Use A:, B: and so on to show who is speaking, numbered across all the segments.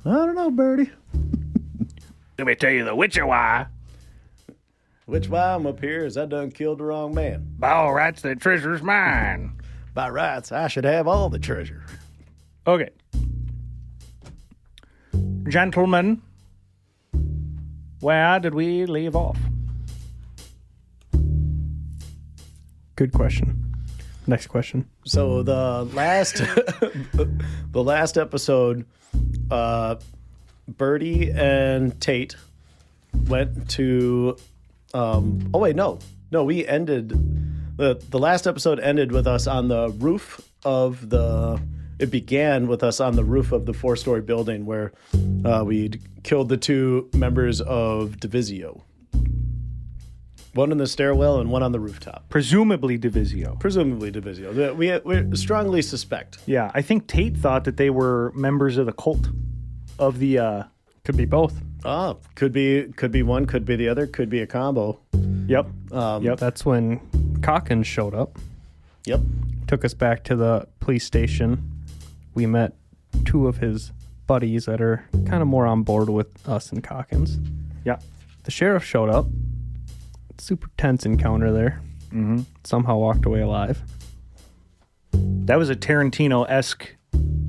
A: I don't know, Birdie.
B: Let me tell you the witcher why.
A: Which why I'm up here is I done killed the wrong man.
B: By all rights, the treasure's mine.
A: By rights, I should have all the treasure.
B: Okay. Gentlemen, where did we leave off?
C: Good question. Next question.
A: So the last the last episode, Birdie and Tate went to we ended the last episode ended with us on the roof of it began with us on the roof of the 4-story building where we'd killed the 2 members of Divisio. One in the stairwell and one on the rooftop.
B: Presumably Divisio.
A: We strongly suspect.
B: Yeah, I think Tate thought that they were members of the cult of the
C: Could be both.
A: Could be one, could be the other, could be a combo.
B: Yep.
C: That's when Calkins showed up.
A: Yep.
C: Took us back to the police station. We met 2 of his buddies that are kind of more on board with us and Calkins.
B: Yeah.
C: The sheriff showed up. Super tense encounter there.
B: Mm-hmm.
C: Somehow walked away alive.
B: That was a Tarantino-esque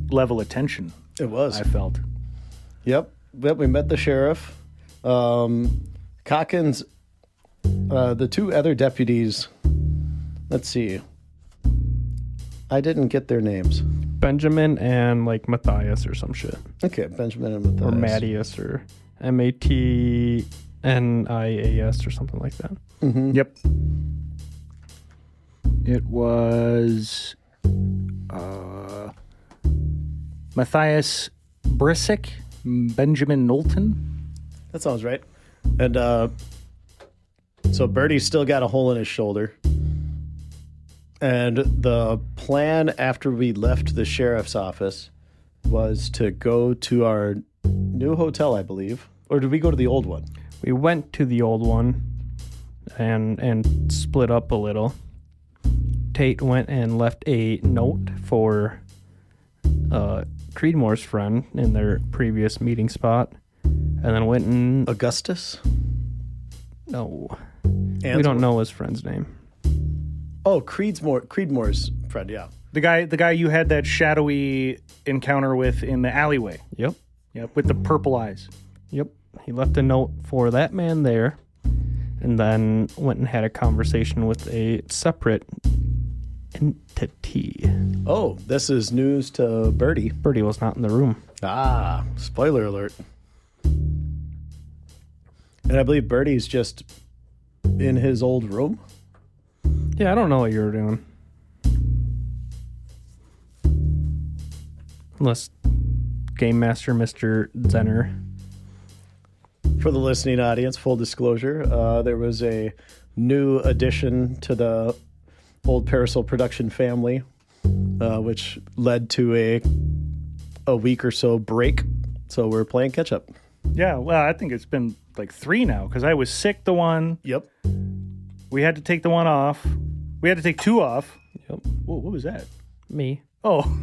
B: level of tension.
A: It was.
B: I felt.
A: Yep. We met the sheriff. Calkins, the 2 other deputies, let's see. I didn't get their names.
C: Benjamin and like Matthias or some shit.
A: Okay, Benjamin and Matthias.
C: Or Mattias or Matnias or something like that.
A: Mm-hmm.
B: Yep. It was Matthias Brisick, Benjamin Knowlton.
A: That sounds right. And so Birdie's still got a hole in his shoulder. And the plan after we left the sheriff's office was to go to our new hotel, I believe. Or did we go to the old one?
C: We went to the old one and split up a little. Tate went and left a note for Creedmoor's friend in their previous meeting spot, and then went and...
A: Augustus?
C: No. We don't know his friend's name.
A: Oh, Creedmoor's friend, yeah.
B: The guy you had that shadowy encounter with in the alleyway.
C: Yep.
B: Yep, with the purple eyes.
C: Yep. He left a note for that man there, and then went and had a conversation with a separate entity.
A: Oh, this is news to Birdie.
C: Birdie was not in the room.
A: Ah, spoiler alert. And I believe Birdie's just in his old room.
C: Yeah, I don't know what you were doing. Unless Game Master Mr. Zenner.
A: For the listening audience, full disclosure, there was a new addition to the old Parasol production family, which led to a week or so break. So we're playing catch up.
B: Yeah, well, I think it's been like 3 now because I was sick the one.
A: Yep.
B: We had to take the one off. We had to take 2 off.
C: Yep.
B: Whoa, what was that?
C: Me.
B: Oh,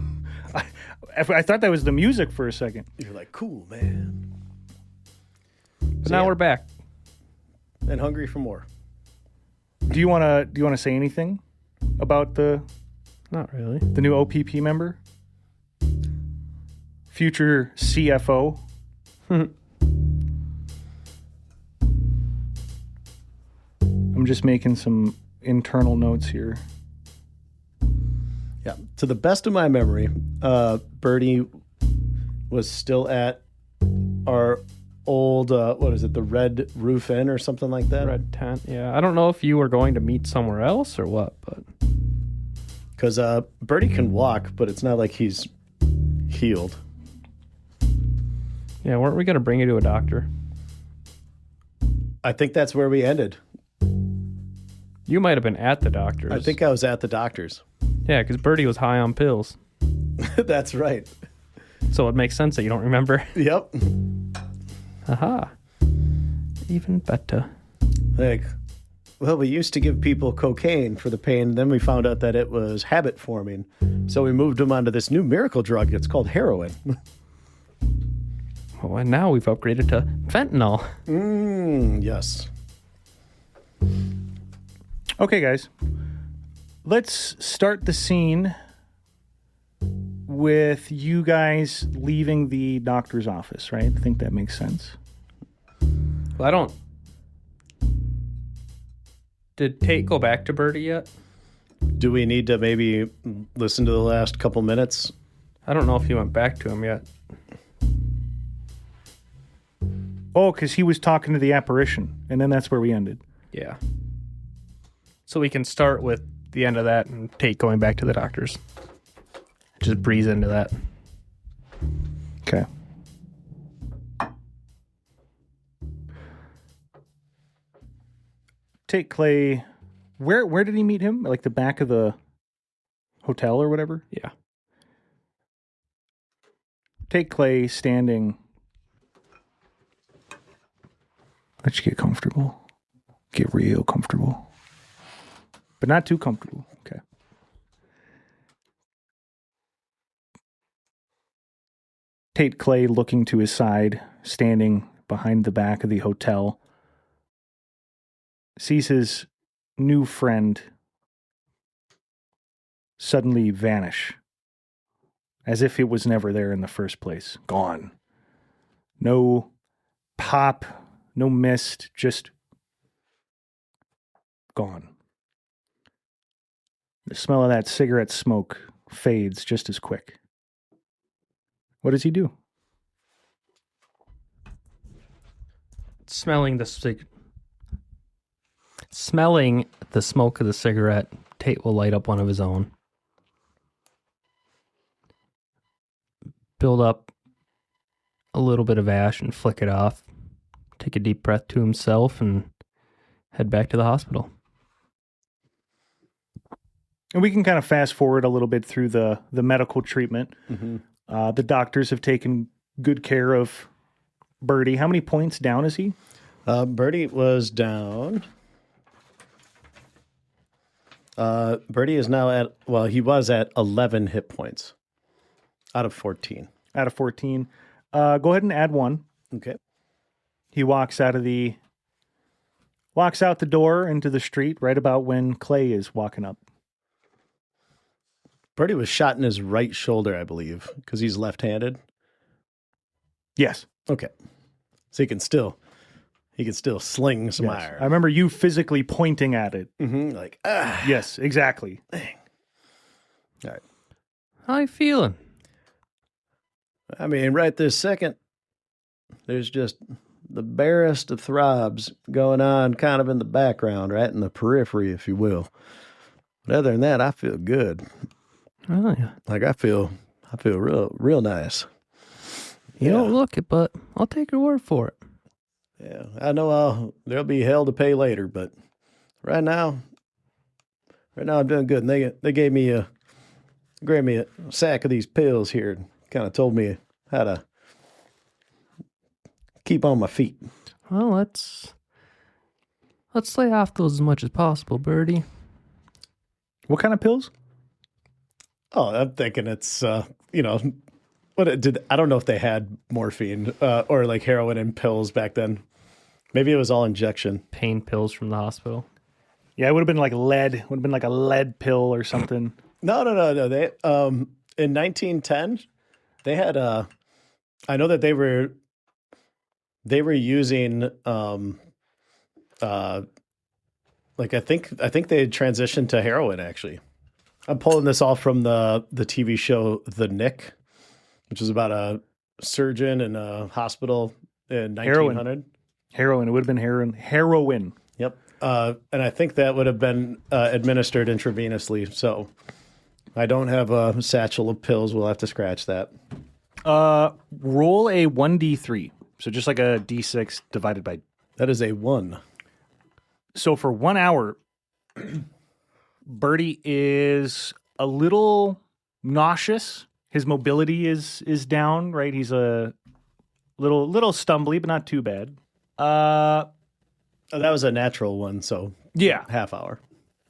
B: I thought that was the music for a second.
A: You're like, cool, man.
C: But now we're back.
A: And hungry for more.
B: Do you want to say anything about
C: Not really.
B: the new OPP member? Future CFO? I'm just making some internal notes here.
A: Yeah. To the best of my memory, Birdie was still at our old, what is it, the Red Roof Inn or something like that?
C: Red tent. Yeah, I don't know if you were going to meet somewhere else or what, but
A: Because Birdie can walk, but it's not like he's healed.
C: yeah, weren't we going to bring you to a doctor?
A: I think that's where we ended.
C: You might have been at the doctor's.
A: I think I was at the doctor's.
C: Yeah, because Birdie was high on pills,
A: That's right.
C: so it makes sense that you don't remember.
A: Yep.
C: Aha. Even better.
A: Like, well, we used to give people cocaine for the pain. Then we found out that it was habit forming. So we moved them onto this new miracle drug. It's called heroin.
C: Oh, and now we've upgraded to fentanyl.
A: Yes.
B: Okay, guys. Let's start the scene with you guys leaving the doctor's office, right? I think that makes sense.
C: Well, I don't. Did Tate go back to Birdie yet?
A: Do we need to maybe listen to the last couple minutes?
C: I don't know if he went back to him yet.
B: Oh, because he was talking to the apparition, and then that's where we ended.
C: Yeah. So we can start with the end of that and Tate going back to the doctor's. Just breeze into that.
B: Okay. Tate Clay, where did he meet him? Like the back of the hotel or whatever?
C: Yeah.
B: Tate Clay standing. Let you get comfortable. Get real comfortable. But not too comfortable. Okay. Tate Clay looking to his side, standing behind the back of the hotel, sees his new friend suddenly vanish, as if it was never there in the first place. Gone. No pop, no mist, just gone. The smell of that cigarette smoke fades just as quick. What does he do?
C: Smelling the smoke of the cigarette, Tate will light up one of his own. Build up a little bit of ash and flick it off. Take a deep breath to himself and head back to the hospital.
B: And we can kind of fast forward a little bit through the medical treatment.
A: Mm-hmm.
B: The doctors have taken good care of Birdie. How many points down is he?
A: Birdie was down. Birdie is now at, well, he was at 11 hit points out of 14.
B: Out of 14. Go ahead and add one.
A: Okay.
B: He walks out the door into the street right about when Clay is walking up.
A: Birdie was shot in his right shoulder, I believe, because he's left-handed.
B: Yes.
A: Okay. So he can still sling some
B: Yes.
A: iron.
B: I remember you physically pointing at it.
A: Like, ah.
B: Yes, exactly.
A: Dang. All right.
C: How you feeling?
A: I mean, right this second, there's just the barest of throbs going on kind of in the background, right in the periphery, if you will. But other than that, I feel good.
C: Oh, yeah.
A: Like I feel real nice.
C: You don't look it, but I'll take your word for it.
A: Yeah, I know there'll be hell to pay later, but right now I'm doing good. And they gave me a sack of these pills here and kind of told me how to keep on my feet.
C: Well, let's lay off those as much as possible, Birdie.
B: What kind of pills?
A: Oh, I'm thinking it's I don't know if they had morphine or like heroin and pills back then. Maybe it was all injection.
C: Pain pills from the hospital.
B: Yeah, it would have been like lead. Would have been like a lead pill or something.
A: No. They in 1910 they had I know that they were using like I think they had transitioned to heroin actually. I'm pulling this off from the TV show The Nick, which is about a surgeon in a hospital in
B: Heroin.
A: 1900.
B: Heroin. It would have been heroin.
A: Yep. And I think that would have been administered intravenously. So I don't have a satchel of pills. We'll have to scratch that.
B: Roll a 1d3. So just like a d6 divided by.
A: That is a 1.
B: So for 1 hour, Birdie is a little nauseous. His mobility is down, right? He's a little stumbly, but not too bad.
A: Oh, that was a natural one, so
B: Yeah.
A: half hour.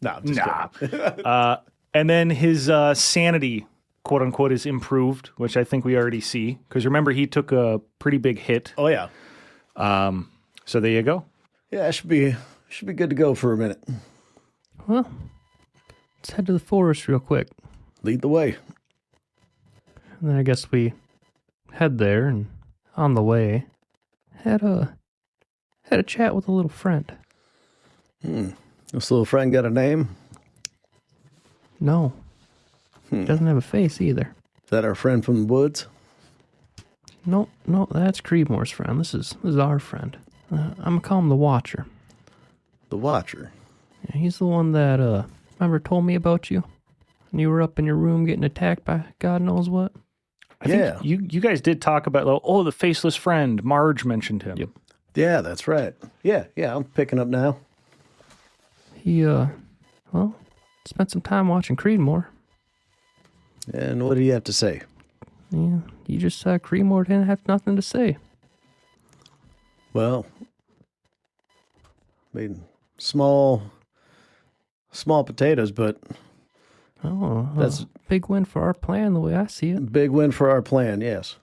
A: No, I'm just kidding.
B: And then his sanity, quote unquote, is improved, which I think we already see. Because remember, he took a pretty big hit.
A: Oh, yeah.
B: So there you go.
A: Yeah, it should be good to go for a minute.
C: Well, let's head to the forest real quick.
A: Lead the way.
C: And then I guess we head there, and on the way, had a chat with a little friend.
A: This little friend got a name?
C: No. Doesn't have a face either.
A: Is that our friend from the woods?
C: No, that's Creedmoor's friend. This is our friend. I'm gonna call him the Watcher.
A: The Watcher.
C: Yeah, he's the one that remember told me about you, and you were up in your room getting attacked by God knows what.
B: I think you guys did talk about, the faceless friend. Marge mentioned him.
C: Yep.
A: Yeah, that's right. Yeah, I'm picking up now.
C: He spent some time watching Creedmoor.
A: And what do you have to say?
C: Yeah, you just said Creedmoor didn't have nothing to say.
A: Well, I mean, small potatoes, but
C: Oh,
A: that's
C: a big win for our plan, the way I see
A: a
C: it.
A: big win for our plan, yes.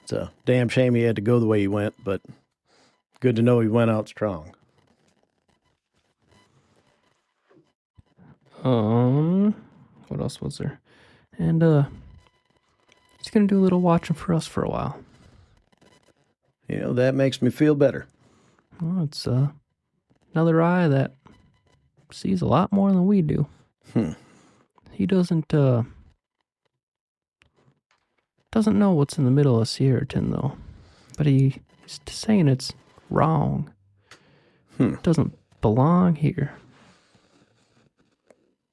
A: It's a damn shame he had to go the way he went, but good to know he went out strong.
C: What else was there? And he's gonna do a little watching for us for a while.
A: You know, that makes me feel better.
C: Well, it's another eye that sees a lot more than we do. He doesn't know what's in the middle of Sierraton, though. But he's saying it's wrong. It doesn't belong here.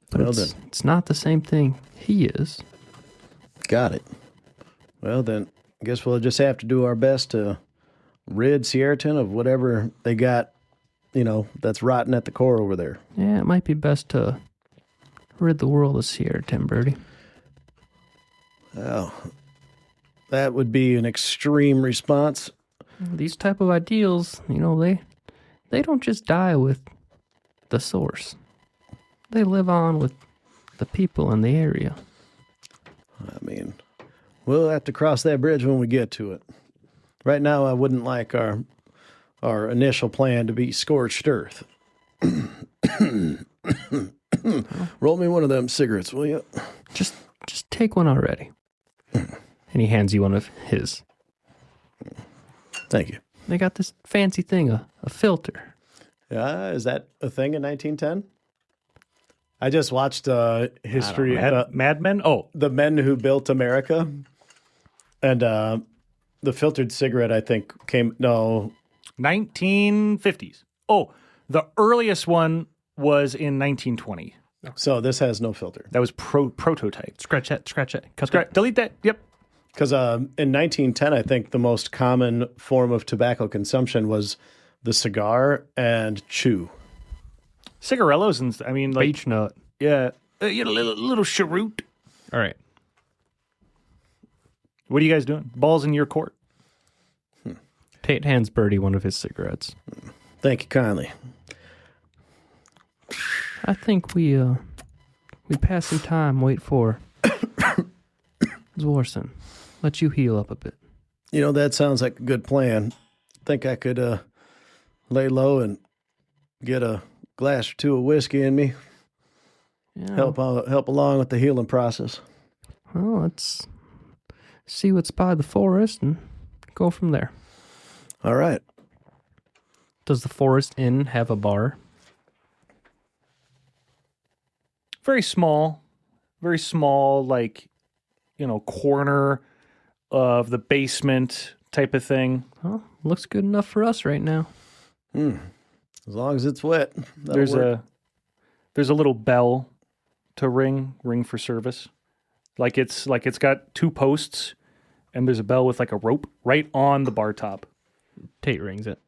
C: But
A: Well,
C: it's not the same thing he is.
A: Got it. Well, then, I guess we'll just have to do our best to rid Sierraton of whatever they got, that's rotten at the core over there.
C: Yeah, it might be best to rid the world of Sierraton, Birdie.
A: Well, that would be an extreme response.
C: These type of ideals, they don't just die with the source. They live on with the people in the area.
A: I mean, we'll have to cross that bridge when we get to it. Right now, I wouldn't like our initial plan to be scorched earth. Roll me one of them cigarettes, will you?
C: Just take one already. And he hands you one of his.
A: Thank you.
C: They got this fancy thing, a filter.
A: Is that a thing in 1910? I just watched history.
B: Madmen? Oh,
A: The Men Who Built America. And the filtered cigarette, I think,
B: 1950s. Oh, the earliest one was in 1920.
A: So this has no filter.
B: That was prototype.
C: Scratch that. Cut that.
B: Delete that. Yep.
A: Because in 1910, I think the most common form of tobacco consumption was the cigar and chew.
B: Cigarillos and
C: Beech nut.
B: yeah, little cheroot.
C: All right.
B: What are you guys doing? Balls in your court.
C: Tate hands Birdie one of his cigarettes.
A: Thank you kindly.
C: I think we pass some time, wait for Zwarson. Let you heal up a bit.
A: That sounds like a good plan. Think I could lay low and get a glass or two of whiskey in me.
C: Yeah.
A: Help along with the healing process.
C: Well, let's see what's by the forest and go from there.
A: All right.
C: Does the Forest Inn have a bar?
B: Very small, corner of the basement type of thing.
C: Well, Looks good enough for us right now.
A: As long as it's wet.
B: There's a little bell to ring for service. Like it's got 2 posts, and there's a bell with like a rope right on the bar top.
C: Tate rings it.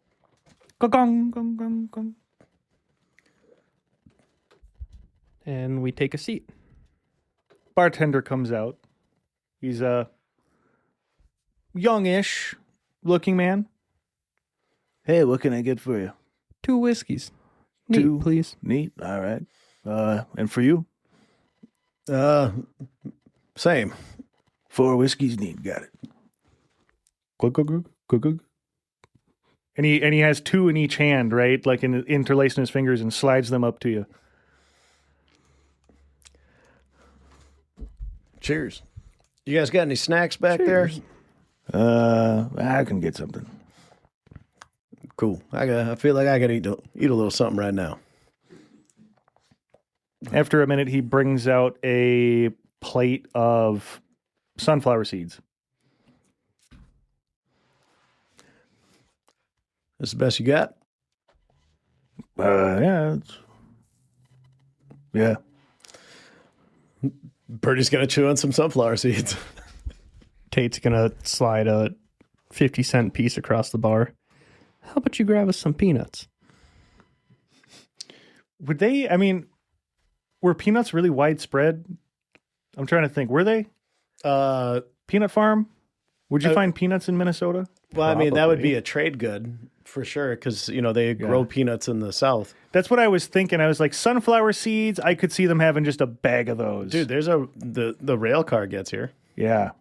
B: Gong, gong, gong, gong.
C: And we take a seat.
B: Bartender comes out. He's a youngish looking man. Hey, what can I get for you?
C: 2 whiskeys. Neat,
B: 2,
C: please.
B: Neat. All right. And for you?
A: Same.
B: 4 whiskeys neat. Got it. Glug, glug, glug, glug, glug. And he has 2 in each hand, right? Like interlacing his fingers and slides them up to you.
A: Cheers. You guys got any snacks back
C: Cheers.
A: there?
B: I can get something.
A: Cool. I feel like I could eat a little something right now.
B: After a minute, he brings out a plate of sunflower seeds.
A: That's the best you got?
B: Yeah. Yeah.
A: Birdie's gonna chew on some sunflower seeds.
C: Tate's gonna slide a 50-cent piece across the bar. How about you grab us some peanuts?
B: Would they, I mean, were peanuts really widespread? I'm trying to think. Were they? Peanut farm? Would you find peanuts in Minnesota?
A: Well, I mean, that would be a trade good for sure, because they grow peanuts in the South.
B: That's what I was thinking. I was like, sunflower seeds. I could see them having just a bag of those.
A: Dude, there's the rail car gets here.
B: Yeah.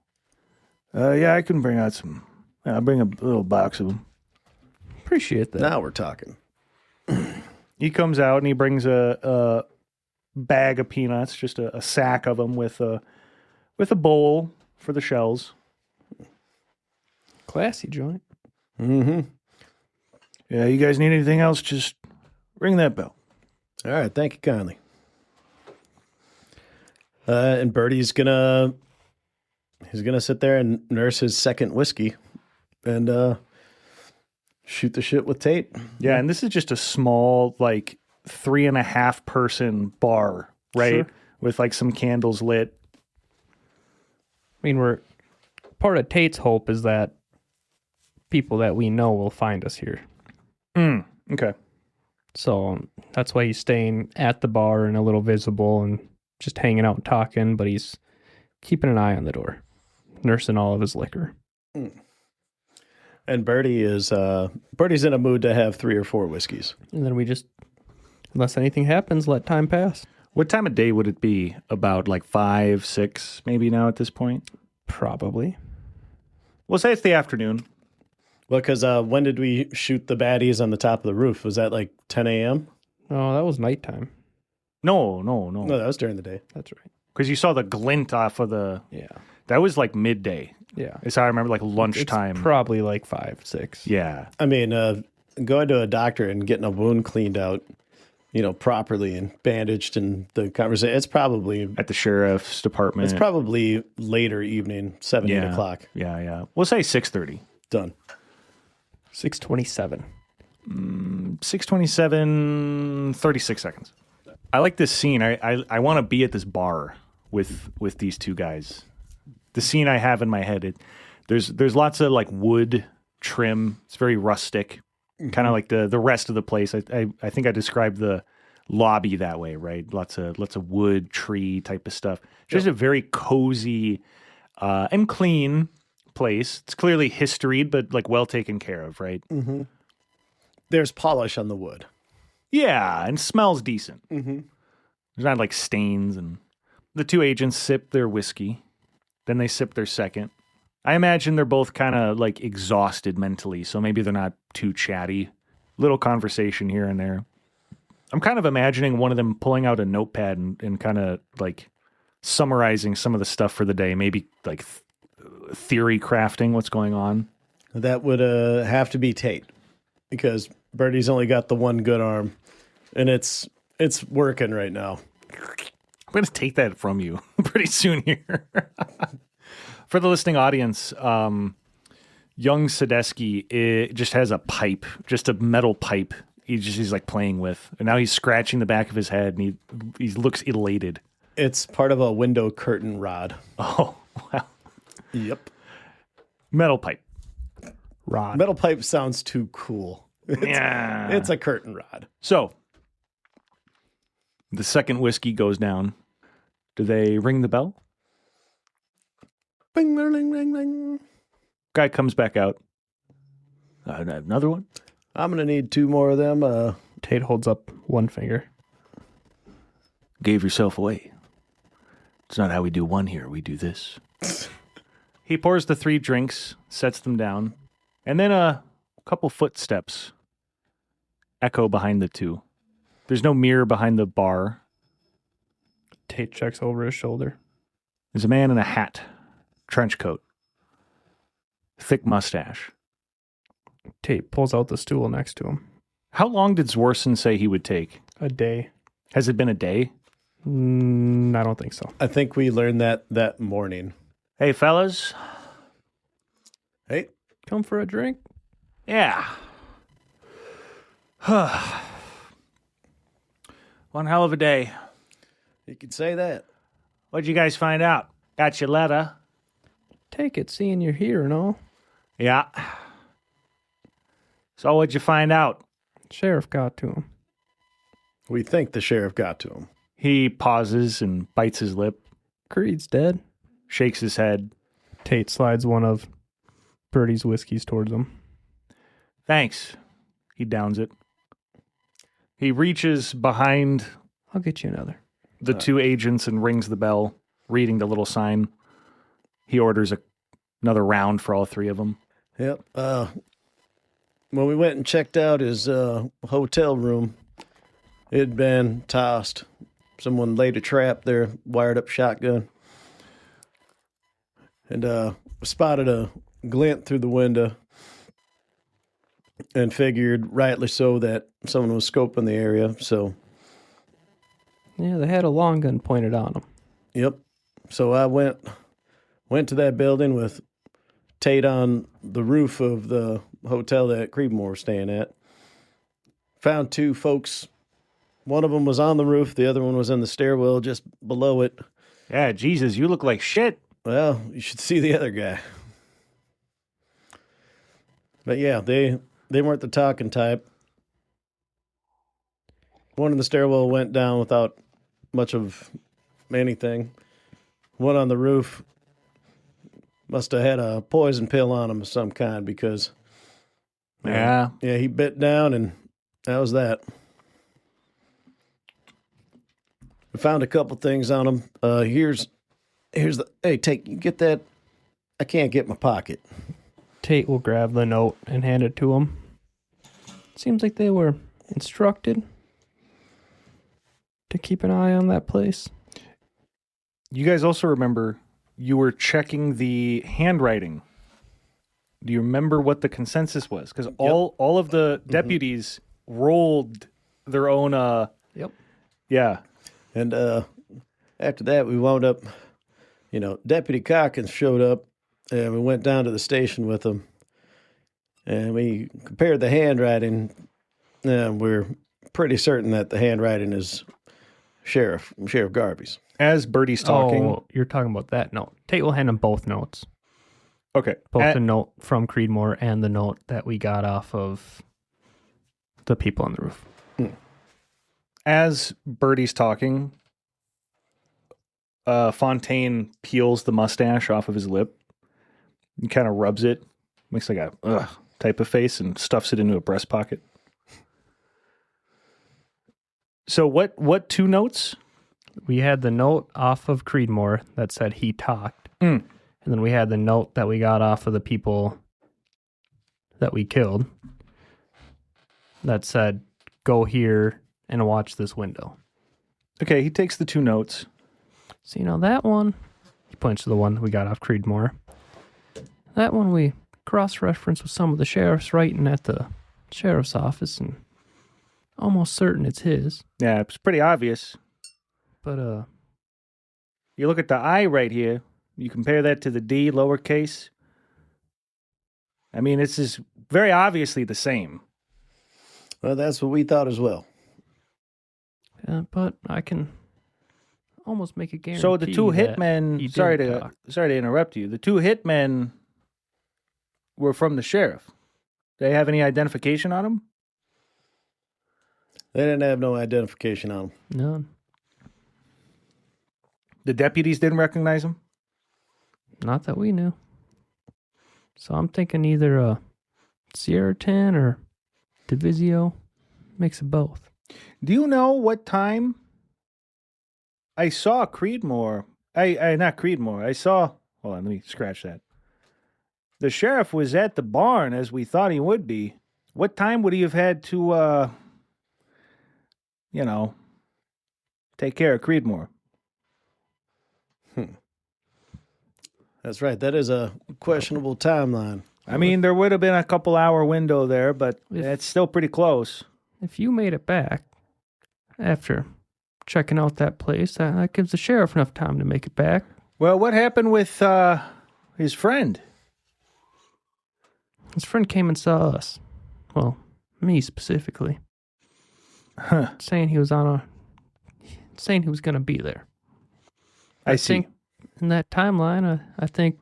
B: Yeah, I can bring out some. I'll bring a little box of them.
C: Appreciate that.
A: Now we're talking.
B: He comes out and he brings a bag of peanuts, just a sack of them with a bowl for the shells.
C: Classy joint.
A: Mm-hmm.
B: Yeah, you guys need anything else? Just ring that bell.
A: All right, thank you kindly. And Birdie's gonna sit there and nurse his second whiskey, and shoot the shit with Tate.
B: Yeah, and this is just a small, like 3.5 person bar, right?
C: Sure.
B: With like some candles lit.
C: I mean, we're part of Tate's hope is that people that we know will find us here.
B: Okay.
C: So that's why he's staying at the bar and a little visible and just hanging out and talking, but he's keeping an eye on the door, nursing all of his liquor.
A: And Birdie's in a mood to have 3 or 4 whiskeys.
C: And then we just, unless anything happens, let time pass.
B: What time of day would it be? About like 5, 6 maybe now at this point?
C: Probably.
B: We'll say it's the afternoon.
A: Well, because when did we shoot the baddies on the top of the roof? Was that like 10 a.m.?
C: Oh, that was nighttime.
B: No.
A: No, that was during the day.
C: That's right.
B: Because you saw the glint off of the...
C: Yeah.
B: That was like midday.
C: Yeah.
B: It's how I remember, like lunchtime.
C: It's probably like 5, 6.
B: Yeah.
A: I mean, going to a doctor and getting a wound cleaned out, properly and bandaged and the conversation, it's probably...
B: At the sheriff's department.
A: It's probably later evening, 8 o'clock.
B: Yeah. We'll say 6:30.
A: Done.
C: 6:27.
B: 6:27, 36 seconds. I like this scene. I want to be at this bar with these 2 guys. The scene I have in my head, there's lots of like wood trim. It's very rustic, kind of like the rest of the place. I think I described the lobby that way, right? Lots of wood, tree type of stuff. Just a very cozy and clean place. It's clearly historied, but like well taken care of, right?
A: Mm-hmm. There's polish on the wood.
B: Yeah, and smells decent.
A: Mm-hmm.
B: There's not like stains. And the 2 agents sip their whiskey. Then they sip their second. I imagine they're both kind of like exhausted mentally, so maybe they're not too chatty. Little conversation here and there. I'm kind of imagining one of them pulling out a notepad and kind of like summarizing some of the stuff for the day, maybe like theory crafting what's going on.
A: That would have to be Tate, because Birdie's only got the one good arm, and it's working right now.
B: I'm going to take that from you pretty soon here. For the listening audience, young Sadesky just has a pipe, just a metal pipe. He's like playing with, and now he's scratching the back of his head, and he looks elated.
A: It's part of a window curtain rod.
B: Oh, wow.
A: Yep.
B: Metal pipe.
C: Rod.
A: Metal pipe sounds too cool.
B: Yeah.
A: It's a curtain rod.
B: So, the second whiskey goes down. Do they ring the bell?
A: Bing, ling, ling, ling.
B: Guy comes back out. Another one?
A: I'm going to need 2 more of them.
C: Tate holds up one finger.
B: Gave yourself away. It's not how we do one here. We do this. He pours the 3 drinks, sets them down, and then a couple footsteps echo behind the 2. There's no mirror behind the bar.
C: Tate checks over his shoulder.
B: There's a man in a hat, trench coat, thick mustache.
C: Tate pulls out the stool next to him.
B: How long did Zworson say he would take?
C: A day.
B: Has it been a day?
C: I don't think so.
A: I think we learned that morning.
B: Hey, fellas.
A: Hey.
C: Come for a drink?
B: Yeah. One hell of a day.
A: You could say that.
B: What'd you guys find out? Got your letter?
C: Take it, seeing you're here and all.
B: Yeah. So what'd you find out?
C: Sheriff got to him.
A: We think the sheriff got to him.
B: He pauses and bites his lip,
C: Creed's dead.
B: shakes his head.
C: Tate slides one of Birdie's whiskeys towards him.
B: Thanks. He downs it. He reaches behind
C: I'll get you another.
B: the 2 agents and rings the bell, reading the little sign. He orders another round for all 3 of them.
A: Yep. When we went and checked out his hotel room, it had been tossed. Someone laid a trap there, wired up shotgun. And spotted a glint through the window and figured, rightly so, that someone was scoping the area. So,
C: Yeah, they had a long gun pointed on them.
A: yep. So I went to that building with Tate on the roof of the hotel that Creedmoor was staying at. Found 2 folks. One of them was on the roof. The other one was in the stairwell just below it.
B: Yeah, Jesus, you look like shit.
A: Well, you should see the other guy. But yeah, they weren't the talking type. One in the stairwell went down without much of anything. One on the roof must have had a poison pill on him of some kind because
B: Yeah.
A: he bit down and that was that. We found a couple things on him. Here's the, hey, Tate, you get that? I can't get my pocket.
C: Tate will grab the note and hand it to him. Seems like they were instructed to keep an eye on that place.
B: You guys also remember you were checking the handwriting. Do you remember what the consensus was? Because all of the deputies rolled their own.
C: Yep.
B: Yeah.
A: And after that, we wound up, Deputy Cockins showed up, and we went down to the station with him. And we compared the handwriting, and we're pretty certain that the handwriting is Sheriff Garvey's.
B: As Birdie's talking.
C: Oh, you're talking about that note. Tate will hand him both notes.
B: Okay.
C: Both the note from Creedmoor and the note that we got off of the people on the roof.
B: As Birdie's talking, Fontaine peels the mustache off of his lip and kind of rubs it, makes like a ugh type of face, and stuffs it into a breast pocket. So what 2 notes?
C: We had the note off of Creedmoor that said he talked. And then we had the note that we got off of the people that we killed that said, go here and watch this window.
B: Okay, he takes the 2 notes.
C: So, that one, he points to the one that we got off Creedmoor. That one we cross-referenced with some of the sheriff's writing at the sheriff's office, and almost certain it's his.
B: Yeah, it's pretty obvious.
C: But,
B: You look at the I right here. You compare that to the D lowercase. I mean, this is very obviously the same.
A: Well, that's what we thought as well.
C: But I can almost make a guarantee.
B: So the two
C: that
B: hitmen,
C: he
B: sorry
C: didn't
B: to
C: talk.
B: interrupt you. The two hitmen were from the sheriff. They have any identification on them?
A: They didn't have no identification on them.
C: None.
B: The deputies didn't recognize them?
C: Not that we knew. So I'm thinking either a Sierra 10 or Divisio. Mix of both.
B: Do you know what time I saw Creedmoor? Not Creedmoor. I saw, hold on, let me scratch that. The sheriff was at the barn as we thought he would be. What time would he have had to, take care of Creedmoor?
A: That's right. That is a questionable timeline.
B: I mean, there would have been a couple hour window there, but
C: If-
B: it's still pretty close.
C: If you made it back after checking out that place, that gives the sheriff enough time to make it back.
B: Well, what happened with his friend?
C: His friend came and saw us. Well, me specifically. Saying he was saying he was going to be there.
B: I see.
C: think in that timeline, I think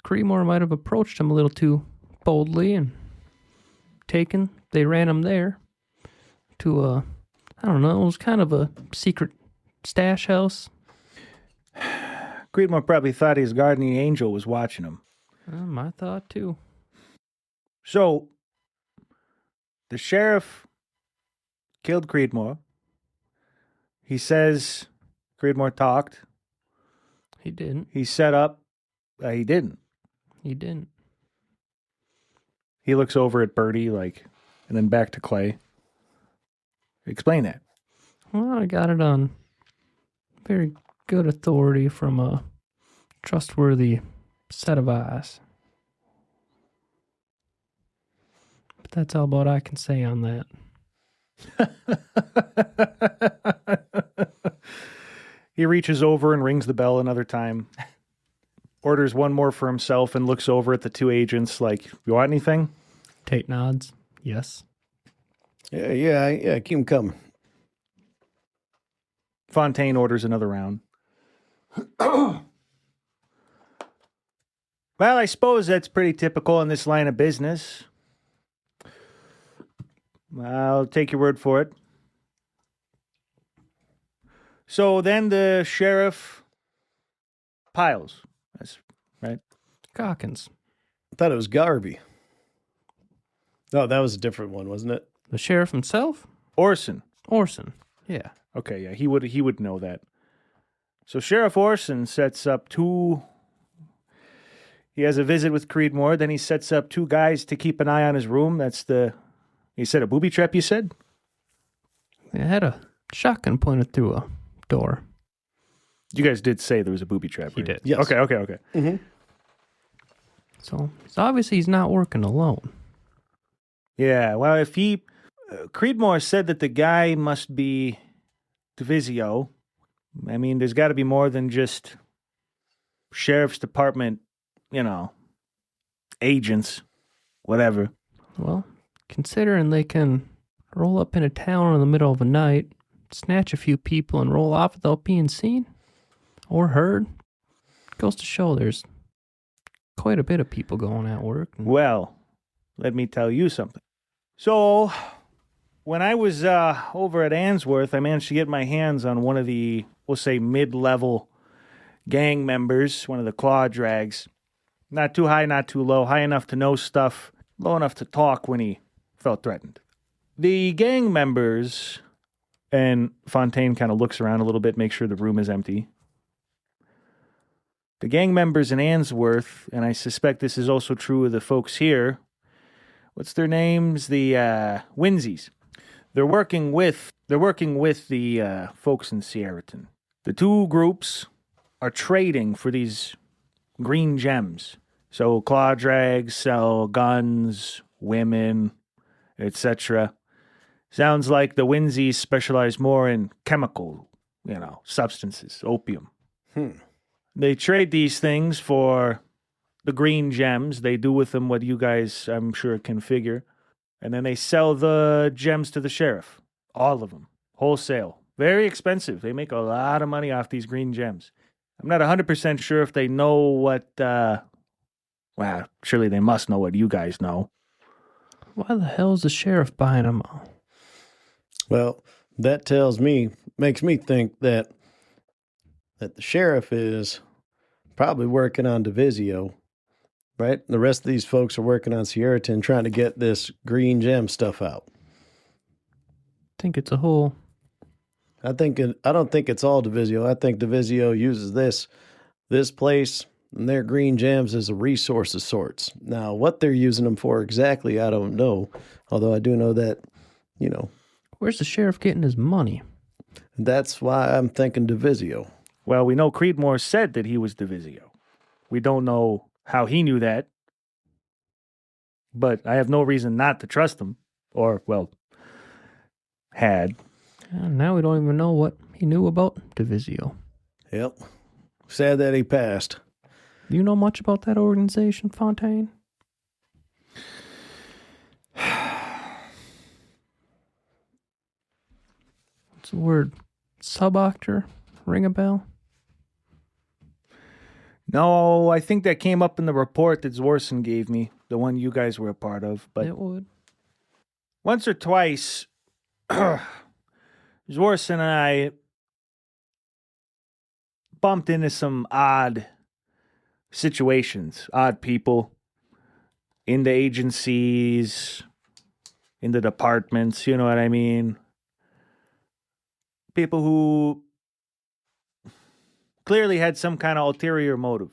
C: Creedmoor might have approached him a little too boldly and they ran him there to I don't know, it was kind of a secret stash house.
B: Creedmoor probably thought his guardian angel was watching him.
C: My thought too.
B: So, the sheriff killed Creedmoor. He says Creedmoor talked.
C: He didn't.
B: He set up. He didn't.
C: He didn't.
B: He looks over at Birdie, and then back to Clay. Explain that.
C: Well, I got it on very good authority from a trustworthy set of eyes. But that's all about I can say on that.
B: He reaches over and rings the bell another time. Orders one more for himself and looks over at the two agents like, you want anything?
C: Tate nods. Yes.
A: Yeah, keep them coming.
B: Fontaine orders another round. Well, I suppose that's pretty typical in this line of business. I'll take your word for it. So then the sheriff piles. That's right.
C: Calkins.
A: I thought it was Garby. No, that was a different one, wasn't it?
C: The sheriff himself?
B: Orson.
C: Orson. Yeah.
B: Okay, yeah, he would know that. So Sheriff Orson sets up two. He has a visit with Creedmoor. Then he sets up two guys to keep an eye on his room. That's the. He said a booby trap. You said.
C: They had a shotgun pointed through a door.
B: You guys did say there was a booby trap.
C: He
B: right?
C: did.
A: Yes.
B: Okay.
A: Mm-hmm.
C: So obviously he's not working alone.
B: Yeah. Well, if he, Creedmoor said that the guy must be Divisio. I mean, there's got to be more than just sheriff's department, agents, whatever.
C: Well, considering they can roll up in a town in the middle of the night, snatch a few people, and roll off without being seen or heard, goes to show there's quite a bit of people going at work.
B: Well, let me tell you something. So, when I was over at Answorth, I managed to get my hands on one of the, we'll say, mid-level gang members, one of the claw drags. Not too high, not too low, high enough to know stuff, low enough to talk when he felt threatened. The gang members, and Fontaine kind of looks around a little bit, make sure the room is empty. The gang members in Answorth, and I suspect this is also true of the folks here, what's their names? The Winsies. They're working with the folks in Sierraton. The two groups are trading for these green gems. So claw drags sell guns, women, etc. Sounds like the Winsies specialize more in chemical, substances, opium. They trade these things for the green gems. They do with them what you guys, I'm sure, can figure. And then they sell the gems to the sheriff. All of them. Wholesale. Very expensive. They make a lot of money off these green gems. I'm not 100% sure if they know what, well, surely they must know what you guys know.
C: Why the hell is the sheriff buying them all?
A: Well, that makes me think that the sheriff is probably working on Divisio, right? The rest of these folks are working on Sierraton trying to get this green gem stuff out.
C: I think it's a whole...
A: I don't think it's all Divisio. I think Divisio uses this place and their green gems as a resource of sorts. Now, what they're using them for exactly, I don't know. Although I do know that,
C: Where's the sheriff getting his money?
A: that's why I'm thinking Divisio.
B: Well, we know Creedmoor said that he was Divisio. We don't know how he knew that. But I have no reason not to trust him. Or, well, had.
C: And now we don't even know what he knew about Divisio.
A: Yep. Sad that he passed.
C: Do you know much about that organization, Fontaine? What's the word? Suboctor? Ring a bell?
B: No, I think that came up in the report that Zworson gave me, the one you guys were a part of. But
C: It would.
B: once or twice, Zworson and I bumped into some odd situations, odd people in the agencies, in the departments, you know what I mean? People who clearly had some kind of ulterior motive.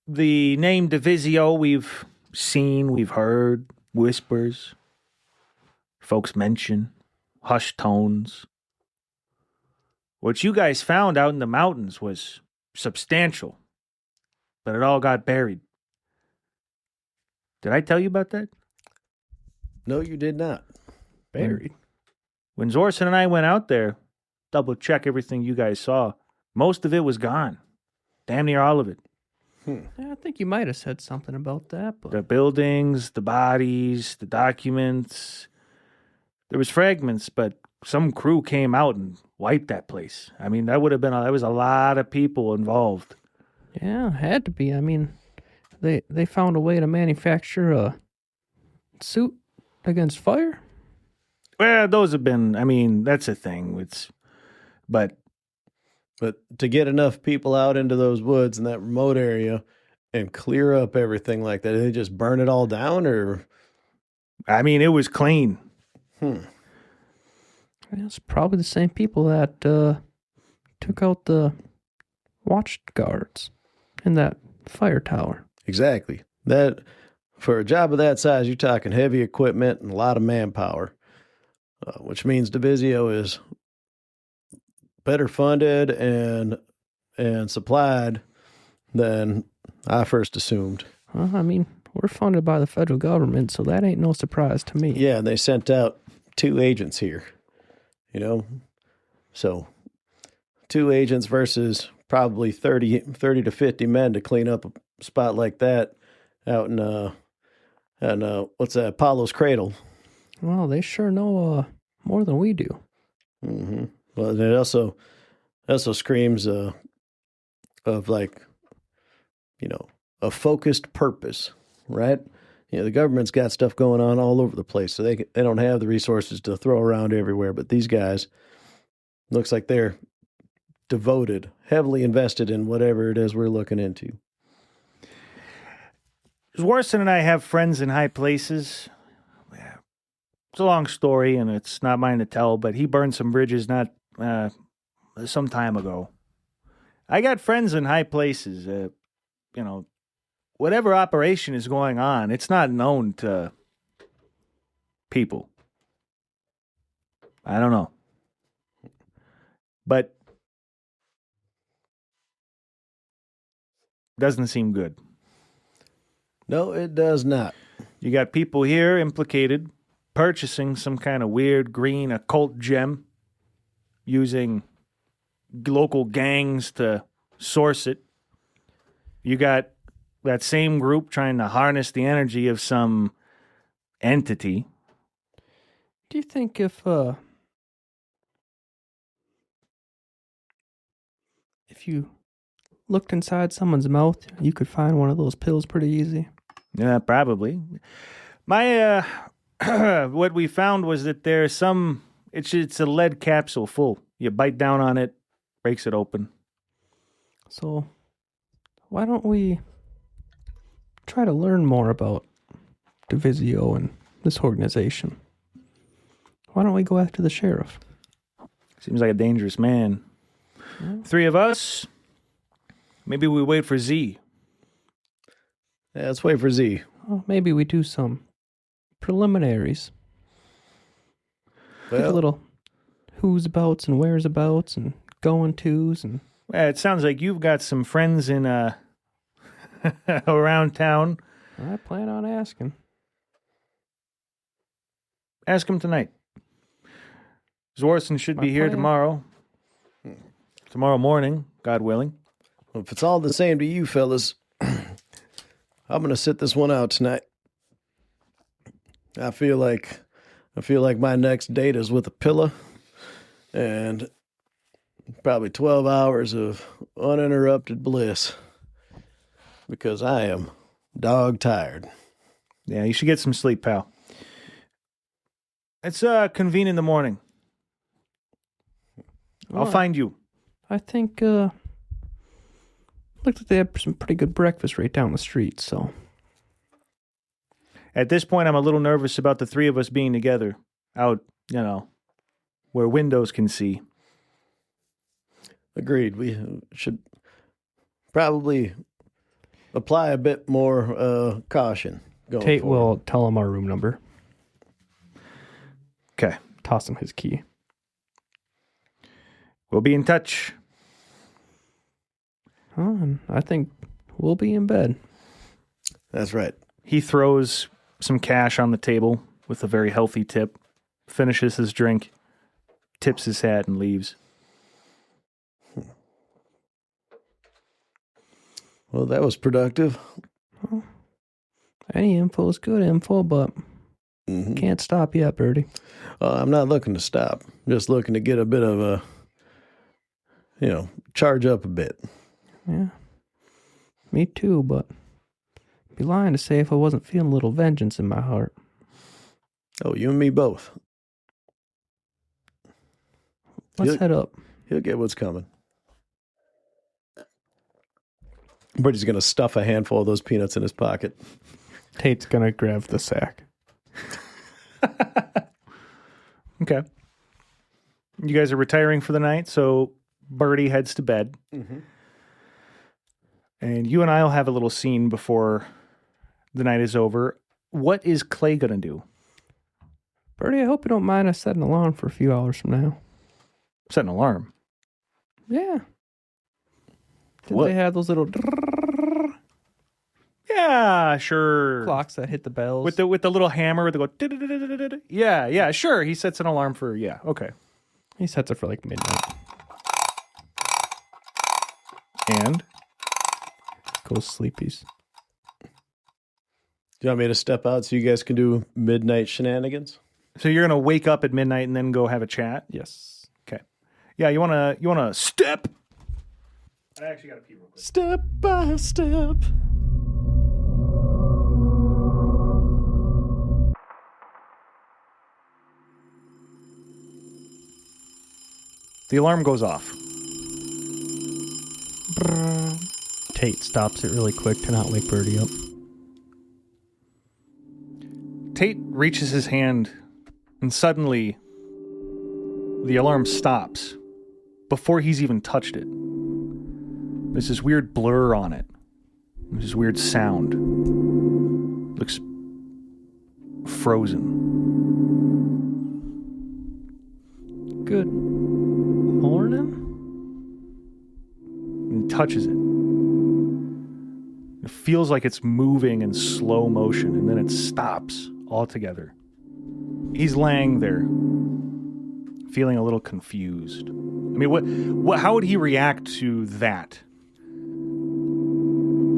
B: The name Divisio we've seen, we've heard, whispers, folks mention, hushed tones. What you guys found out in the mountains was substantial, but it all got buried. Did I tell you about that?
A: No, you did not.
C: Buried.
B: When Zorson and I went out there, double check everything you guys saw, most of it was gone. Damn near all of it.
C: Yeah, I think you might have said something about that, but
B: The buildings, the bodies, the documents. There was fragments, but some crew came out and wiped that place. I mean, that was a lot of people involved.
C: yeah, had to be. I mean, they found a way to manufacture a suit against fire.
B: Well, those have been, I mean, that's a thing. But
A: But to get enough people out into those woods in that remote area and clear up everything like that, did they just burn it all down or?
B: I mean, it was clean.
C: It's probably the same people that took out the watch guards in that fire tower.
A: Exactly. That for a job of that size, you're talking heavy equipment and a lot of manpower, which means Divisio is better funded and supplied than I first assumed.
C: Well, I mean, we're funded by the federal government, so that ain't no surprise to me.
A: Yeah, and they sent out 2 agents here, So 2 agents versus probably 30 to 50 men to clean up a spot like that out in what's that, Apollo's Cradle.
C: Well, they sure know more than we do.
A: Mm-hmm. Well, it also screams of like, a focused purpose, right? The government's got stuff going on all over the place, so they don't have the resources to throw around everywhere. But these guys, looks like they're devoted, heavily invested in whatever it is we're looking into.
B: Zworson and I have friends in high places. It's a long story, and it's not mine to tell, but he burned some bridges not some time ago. I got friends in high places. Whatever operation is going on, it's not known to people. I don't know. But doesn't seem good.
A: No, it does not.
B: You got people here implicated, purchasing some kind of weird green occult gem using local gangs to source it. You got that same group trying to harness the energy of some entity.
C: Do you think if you looked inside someone's mouth, you could find one of those pills pretty easy?
B: Yeah, probably. My what we found was that there's some. It's a lead capsule full. You bite down on it, breaks it open.
C: So, why don't we try to learn more about Divisio and this organization? Why don't we go after the sheriff?
B: Seems like a dangerous man.
C: Yeah.
B: 3 of us. Maybe we wait for Z.
A: Yeah, let's wait for Z.
C: Well, maybe we do some preliminaries. Like
A: Well,
C: little who's abouts and where's abouts and going tos and
B: Well, it sounds like you've got some friends in around town.
C: I plan on asking.
B: Ask them tonight. Zwarson should
C: My
B: be here
C: plan.
B: tomorrow. Tomorrow morning, God willing.
A: well, if it's all the same to you fellas, I'm gonna sit this one out tonight. I feel like my next date is with a pillow and probably 12 hours of uninterrupted bliss because I am dog tired.
B: Yeah, you should get some sleep, pal. It's convene in the morning. I'll
C: Well,
B: find you.
C: I think looked like they had some pretty good breakfast right down the street, so
B: At this point, I'm a little nervous about the 3 of us being together. Out, where windows can see.
A: Agreed. We should probably apply a bit more caution going
C: Tate
A: forward.
C: will tell him our room number.
B: Okay.
C: Toss him his key.
B: We'll be in touch.
C: And I think we'll be in bed.
A: That's right.
B: He throws some cash on the table with a very healthy tip, finishes his drink, tips his hat, and leaves.
A: Well, that was productive.
C: Any info is good info, but
A: Mhm.
C: can't stop yet, Birdie.
A: I'm not looking to stop. Just looking to get a bit of a, charge up a bit.
C: Yeah. Me too, but be lying to say if I wasn't feeling a little vengeance in my heart.
A: Oh, you and me both.
C: Let's
A: He'll-
C: head up.
A: He'll get what's coming. Birdie's going to stuff a handful of those peanuts in his pocket.
C: Tate's gonna grab the sack.
B: Okay. You guys are retiring for the night, so Birdie heads to bed.
A: Mm-hmm.
B: And you and I will have a little scene before the night is over. What is Clay going to do?
C: Birdie, I hope you don't mind us setting an alarm for a few hours from now.
B: Set an alarm.
C: Yeah. Did
B: What?
C: they have those little
B: Yeah, sure.
C: clocks that hit the bells?
B: With the little hammer that go. Yeah, sure. He sets an alarm for okay.
C: He sets it for like midnight.
B: And
C: Goes sleepies.
A: Do you want me to step out so you guys can do midnight shenanigans?
B: so you're gonna wake up at midnight and then go have a chat.
C: Yes.
B: Okay. Yeah, you wanna step. I actually got to pee real quick.
A: Step by step.
B: The alarm goes off.
C: Tate stops it really quick to not wake Birdie up.
B: Tate reaches his hand, and suddenly the alarm stops before he's even touched it. There's this weird blur on it. There's this weird sound. Looks frozen.
C: Good morning.
B: And he touches it. It feels like it's moving in slow motion, and then it stops altogether. He's laying there, feeling a little confused. I mean, what? How would he react to that?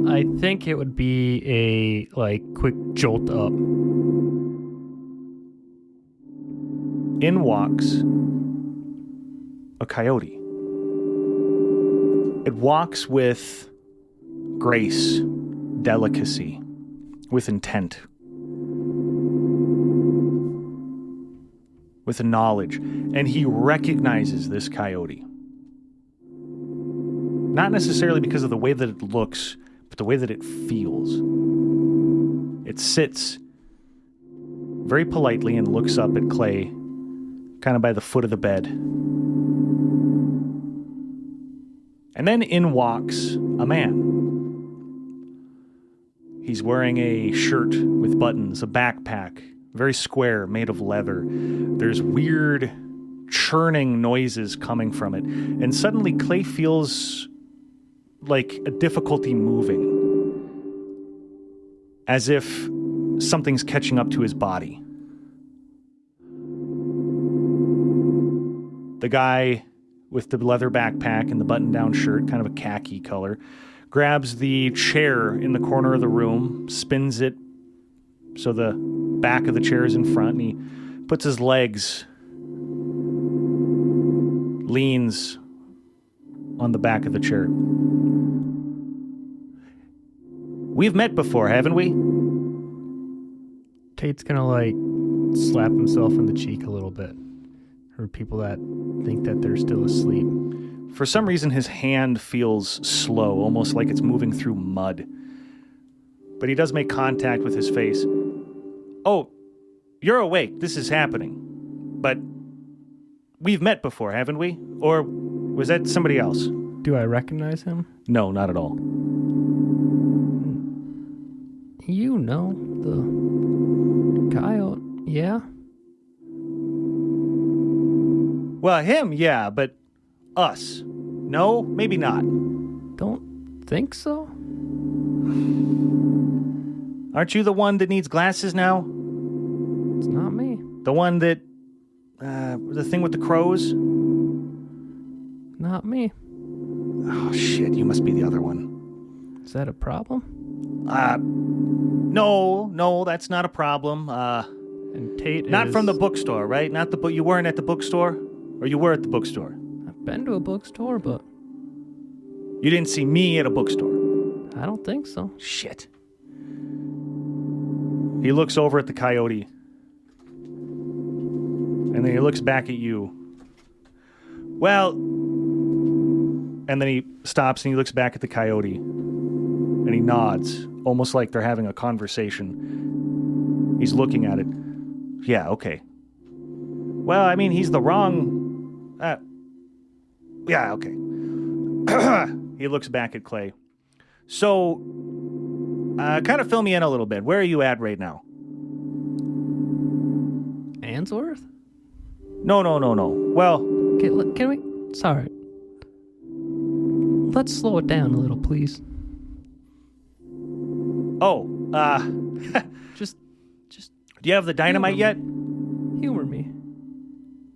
C: I think it would be a quick jolt up.
B: In walks a coyote. It walks with grace, delicacy, with intent, with a knowledge, and he recognizes this coyote. Not necessarily because of the way that it looks, but the way that it feels. It sits very politely and looks up at Clay, kind of by the foot of the bed. And then in walks a man. He's wearing a shirt with buttons, a backpack, very square, made of leather. There's weird churning noises coming from it. And suddenly Clay feels like a difficulty moving, as if something's catching up to his body. The guy with the leather backpack and the button-down shirt, kind of a khaki color, grabs the chair in the corner of the room, spins it so the back of the chair is in front, and he puts his legs, leans on the back of the chair. We've met before, haven't we?
C: Tate's gonna slap himself in the cheek a little bit. Or people that think that they're still asleep.
B: For some reason, his hand feels slow, almost like it's moving through mud. But he does make contact with his face. Oh, you're awake. This is happening. But we've met before, haven't we? Or was that somebody else?
C: Do I recognize him?
B: No, not at all.
C: You know, the coyote, yeah?
B: Well, him, yeah, but us. No, maybe not.
C: Don't think so?
B: Aren't you the one that needs glasses now?
C: It's not me.
B: The one that... the thing with the crows?
C: Not me.
B: Oh, shit, you must be the other one.
C: Is that a problem?
B: No, that's not a problem.
C: And Tate
B: Not
C: is...
B: from the bookstore, right? Not the book. You weren't at the bookstore? Or you were at the bookstore?
C: I've been to a bookstore, but...
B: You didn't see me at a bookstore?
C: I don't think so.
B: Shit. He looks over at the coyote. And then he looks back at you. Well... And then he stops and he looks back at the coyote. And he nods, almost like they're having a conversation. He's looking at it. Yeah, okay. Well, I mean, he's the wrong... yeah, okay. He looks back at Clay. So, kind of fill me in a little bit. Where are you at right now?
C: Answorth?
B: No. Well...
C: Okay, can we... Sorry. Let's slow it down a little, please.
B: Oh,
C: Just
B: do you have the dynamite yet?
C: humor me.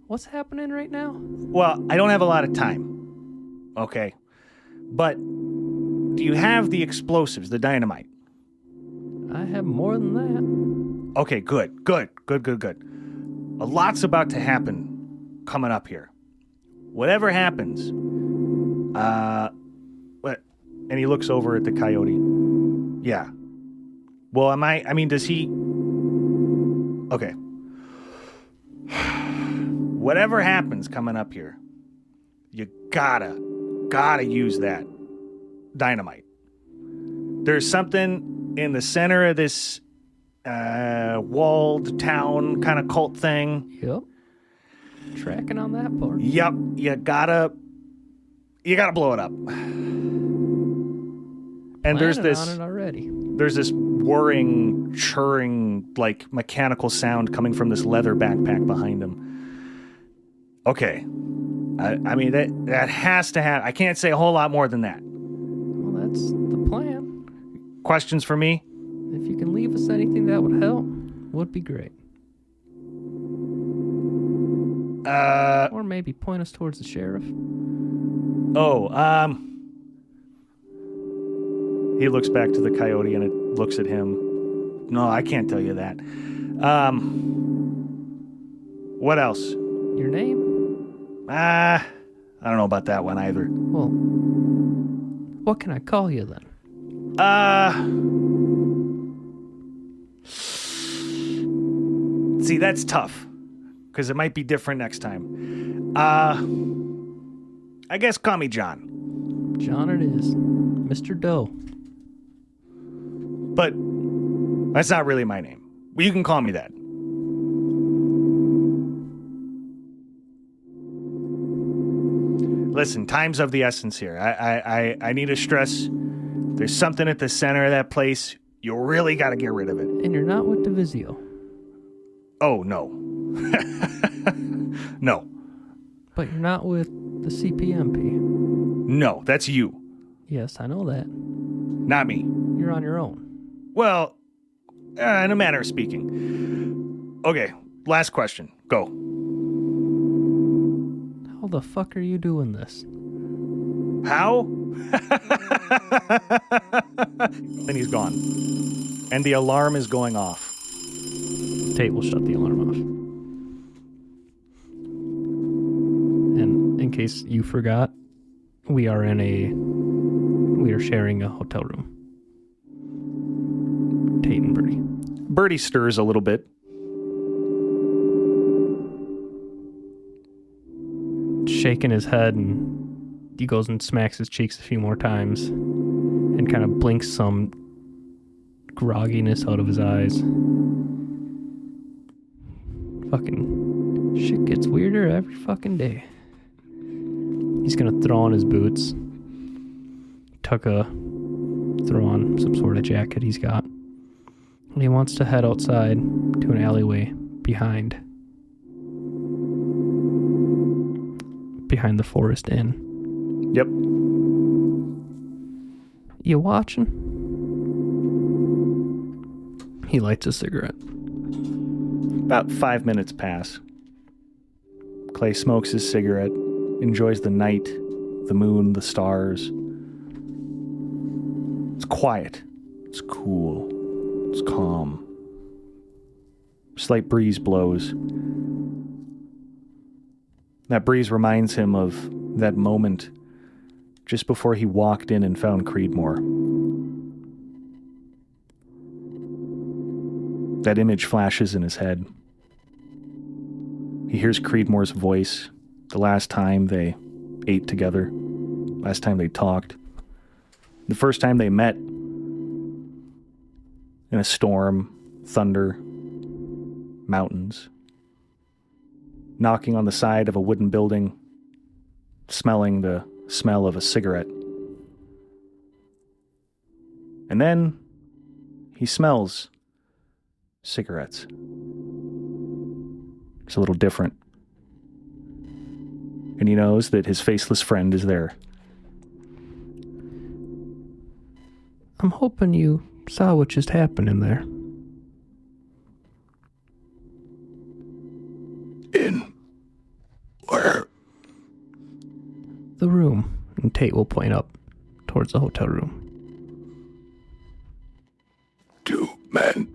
C: What's happening right now?
B: Well, I don't have a lot of time. Okay. But do you have the explosives, the dynamite?
C: I have more than that.
B: Okay, good. A lot's about to happen coming up here. Whatever happens, and he looks over at the coyote. Yeah. Well, does he... Okay. Whatever happens coming up here, you gotta use that dynamite. There's something in the center of this walled town kind of cult thing.
C: Yep. Tracking on that part.
B: Yep, you gotta blow it up. And there's
C: Planning
B: this
C: on it already.
B: There's this whirring, churring, like mechanical sound coming from this leather backpack behind him. Okay. I mean, that has to happen. I can't say a whole lot more than that.
C: Well, that's the plan.
B: Questions for me?
C: If you can leave us anything that would help, would be great. Or maybe point us towards the sheriff.
B: Oh, he looks back to the coyote and it looks at him. No, I can't tell you that. What else?
C: Your name?
B: I don't know about that one either.
C: Well, what can I call you then?
B: See, that's tough. Because it might be different next time. I guess call me John.
C: John it is. Mr. Doe.
B: But that's not really my name. Well, you can call me that. Listen, time's of the essence here. I need to stress there's something at the center of that place. You really got to get rid of it.
C: And you're not with Divisio.
B: Oh, no. No.
C: But you're not with the CPMP.
B: No, that's you.
C: Yes, I know that.
B: Not me.
C: You're on your own.
B: Well, in a manner of speaking. Okay, last question. Go.
C: How the fuck are you doing this?
B: How? Then he's gone. And the alarm is going off.
C: Tate will shut the alarm off. And in case you forgot, we are sharing a hotel room. Tate and Birdie.
B: Birdie stirs a little bit.
C: Shaking his head, and he goes and smacks his cheeks a few more times and kind of blinks some grogginess out of his eyes. Fucking shit gets weirder every fucking day. He's gonna throw on his boots, throw on some sort of jacket he's got, and he wants to head outside to an alleyway behind the Forest Inn.
B: Yep.
C: You watching? He lights a cigarette.
B: About 5 minutes pass. Clay smokes his cigarette, enjoys the night, the moon, the stars. It's quiet. It's cool. It's calm. Slight breeze blows. That breeze reminds him of that moment just before he walked in and found Creedmoor. That image flashes in his head. He hears Creedmoor's voice the last time they ate together, last time they talked, the first time they met in a storm, thunder, mountains, knocking on the side of a wooden building, smelling the smell of a cigarette. And then he smells cigarettes. It's a little different. And he knows that his faceless friend is there.
C: I'm hoping you saw what just happened in there.
B: In where?
C: The room. And Tate will point up towards the hotel room.
B: 2 men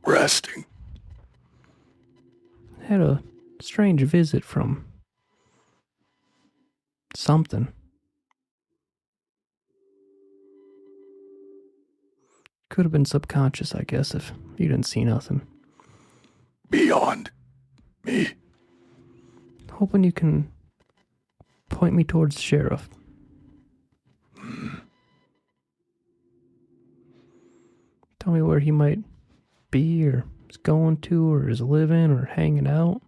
B: resting.
C: Had a strange visit from something. Could have been subconscious, I guess, if you didn't see nothing.
B: Beyond me.
C: Hoping you can point me towards the sheriff. Tell me where he might be, or is going to, or is living, or hanging out.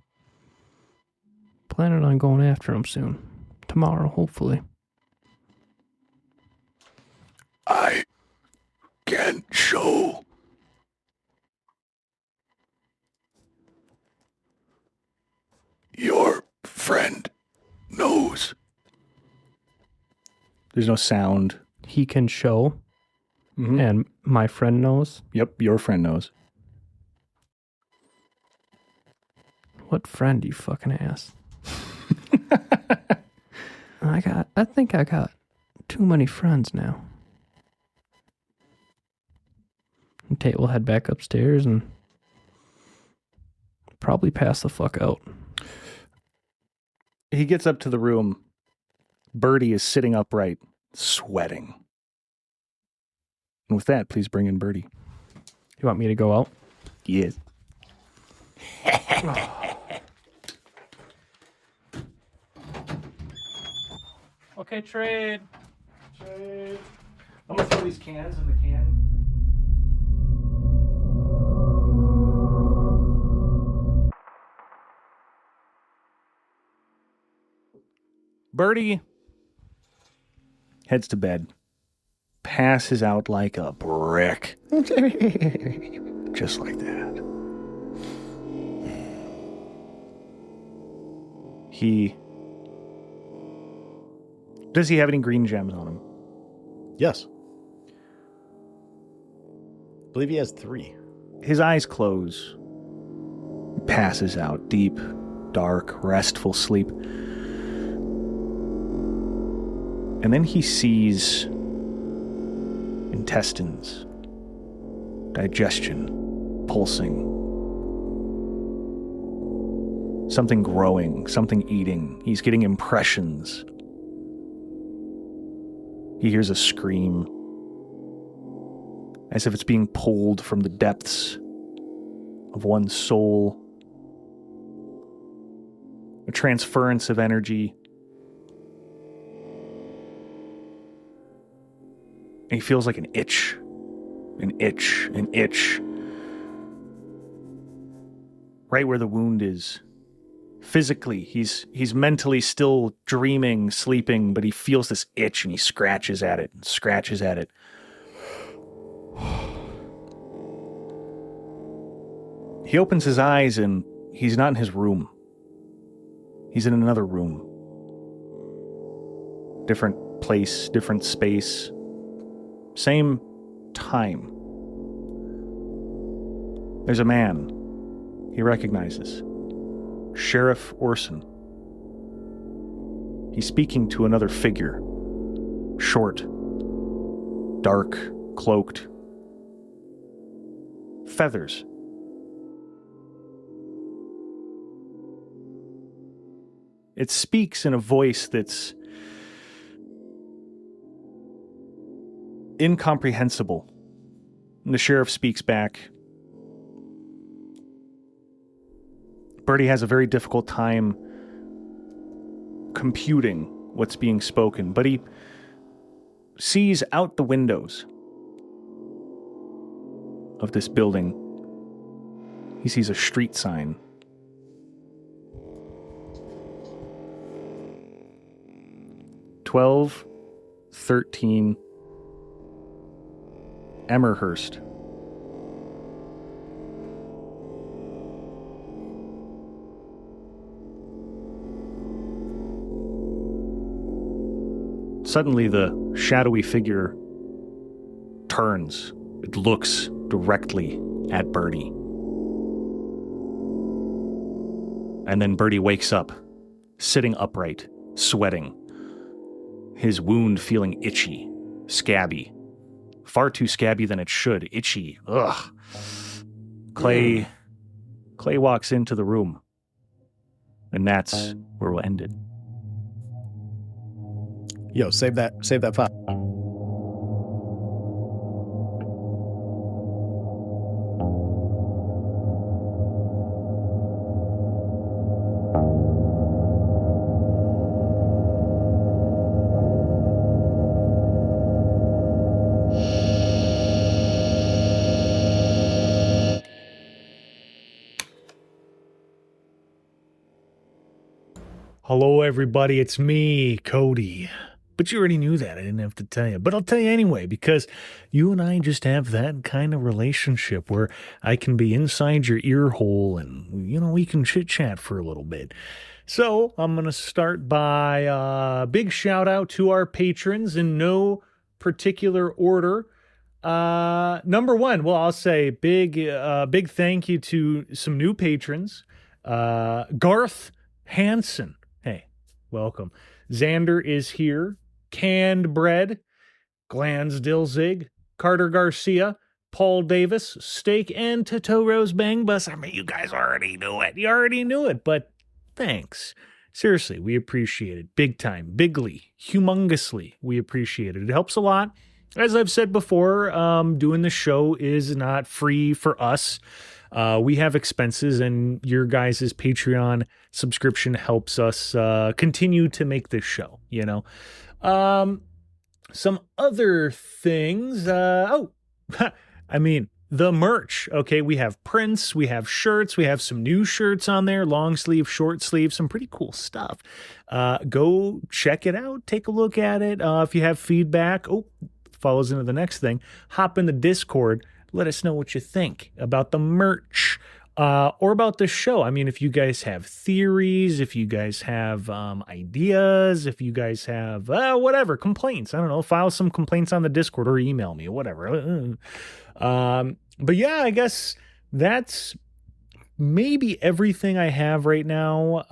C: Planning on going after him soon. Tomorrow, hopefully.
B: I can show. Your friend knows. There's no sound.
C: He can show,
B: Mm-hmm.
C: and my friend knows.
B: Yep, your friend knows.
C: What friend, you fucking ass? I think I got too many friends now. And Tate will head back upstairs and probably pass the fuck out.
B: He gets up to the room. Birdie is sitting upright, sweating. And with that, please bring in Birdie.
C: You want me to go out?
B: Yes.
C: Okay, trade.
B: I'm gonna throw these cans in the can. Birdie heads to bed, passes out like a brick. Just like that. Does he have any green gems on him?
A: Yes. I believe he has 3.
B: His eyes close. He passes out, deep, dark, restful sleep. And then he sees intestines, digestion, pulsing. Something growing, something eating. He's getting impressions. He hears a scream, as if it's being pulled from the depths of one's soul. A transference of energy. And he feels like an itch. An itch. An itch. Right where the wound is. Physically, he's mentally still dreaming, sleeping, but he feels this itch and he scratches at it and scratches at it. He opens his eyes and he's not in his room. He's in another room. Different place, different space. Same time. There's a man he recognizes. Sheriff Orson. He's speaking to another figure. Short. Dark. Cloaked. Feathers. It speaks in a voice that's incomprehensible. And the sheriff speaks back. Birdie has a very difficult time computing what's being spoken, but he sees out the windows of this building. He sees a street sign. "12, 13, Emmerhurst." Suddenly, the shadowy figure turns. It looks directly at Birdie. And then Birdie wakes up, sitting upright, sweating. His wound feeling itchy, scabby. Far too scabby than it should. Itchy. Ugh. Clay walks into the room. And that's where we'll end it.
A: Yo, save that file.
D: Hello, everybody. It's me, Cody. But you already knew that. I didn't have to tell you. But I'll tell you anyway, because you and I just have that kind of relationship where I can be inside your ear hole and, we can chit-chat for a little bit. So I'm going to start by big shout out to our patrons in no particular order. Number one, well, I'll say big thank you to some new patrons. Garth Hansen. Hey, welcome. Xander is here. Canned Bread. Glansdilzig. Carter Garcia. Paul Davis. Steak and Totoro's Bang Bus. I mean, you guys already knew it. You already knew it, but thanks. Seriously, we appreciate it. Big time. Bigly. Humongously. We appreciate it. It helps a lot. As I've said before, doing the show is not free for us. We have expenses, and your guys' Patreon subscription helps us continue to make this show, you know. Some other things. I mean, the merch. Okay, we have prints, we have shirts, we have some new shirts on there, long sleeve, short sleeve, some pretty cool stuff. Go check it out, take a look at it. If you have feedback, follows into the next thing, hop in the Discord, let us know what you think about the merch or about the show. I mean, if you guys have theories, if you guys have ideas, if you guys have whatever, complaints, I don't know, file some complaints on the Discord or email me or whatever. But yeah, I guess that's maybe everything I have right now.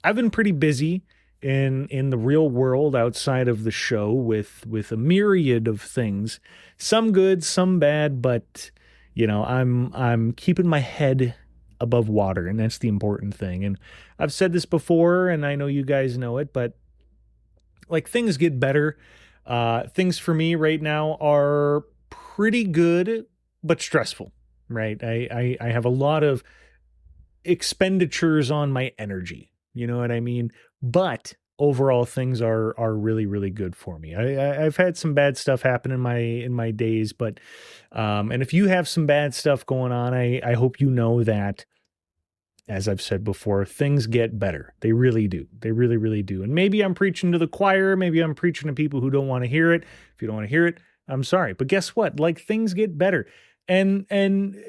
D: I've been pretty busy in the real world outside of the show with a myriad of things, some good, some bad, but you know, I'm keeping my head above water, and that's the important thing. And I've said this before, and I know you guys know it, but like, things get better. Things for me right now are pretty good, but stressful, right? I have a lot of expenditures on my energy. You know what I mean? But overall, things are really, really good for me. I've had some bad stuff happen in my days, but and if you have some bad stuff going on, I hope you know that, as I've said before, things get better. They really do. They really, really do. And maybe I'm preaching to the choir. Maybe I'm preaching to people who don't want to hear it. If you don't want to hear it, I'm sorry. But guess what? Like, things get better. And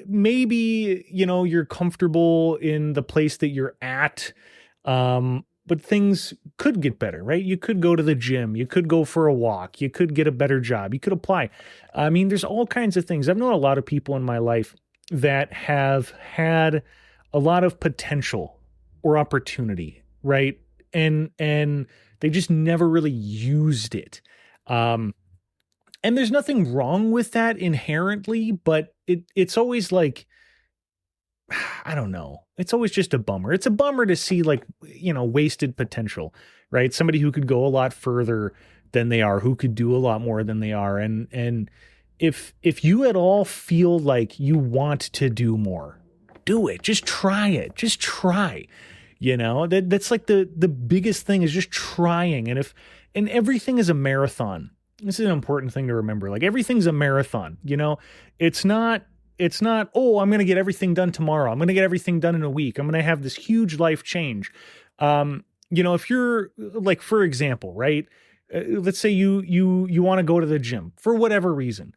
D: maybe, you know, you're comfortable in the place that you're at. But things could get better, right? You could go to the gym. You could go for a walk. You could get a better job. You could apply. I mean, there's all kinds of things. I've known a lot of people in my life that have had a lot of potential or opportunity, right? And they just never really used it. And there's nothing wrong with that inherently, but it's always like, I don't know. It's always just a bummer. It's a bummer to see, like, you know, wasted potential, right? Somebody who could go a lot further than they are, who could do a lot more than they are. And if you at all feel like you want to do more, do it. Just try it. Just try. You know, that's like the biggest thing, is just trying. And everything is a marathon. This is an important thing to remember. Like, everything's a marathon, you know? It's not, oh, I'm going to get everything done tomorrow. I'm going to get everything done in a week. I'm going to have this huge life change. You know, if you're, like, for example, right? Let's say you want to go to the gym for whatever reason.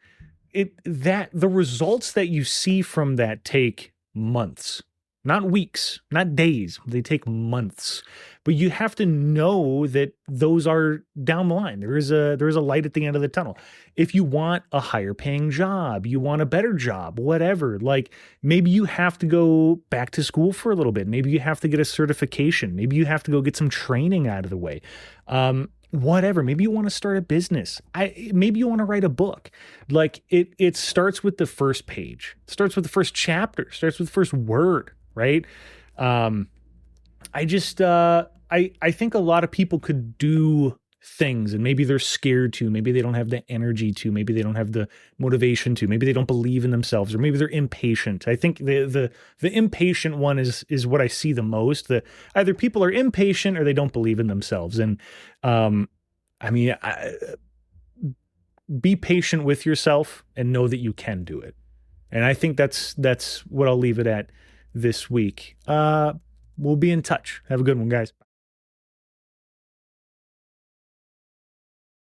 D: The results that you see from that take months, not weeks, not days. They take months. But you have to know that those are down the line. There is a light at the end of the tunnel. If you want a higher paying job, you want a better job, whatever, like, maybe you have to go back to school for a little bit. Maybe you have to get a certification. Maybe you have to go get some training out of the way. Whatever. Maybe you want to start a business. Maybe you want to write a book. Like, it starts with the first page. It starts with the first chapter. It starts with the first word, right? I think a lot of people could do things, and maybe they're scared to, maybe they don't have the energy to, maybe they don't have the motivation to, maybe they don't believe in themselves, or maybe they're impatient. I think the impatient one is what I see the most. Either people are impatient or they don't believe in themselves. And be patient with yourself and know that you can do it. And I think that's what I'll leave it at this week. We'll be in touch. Have a good one, guys.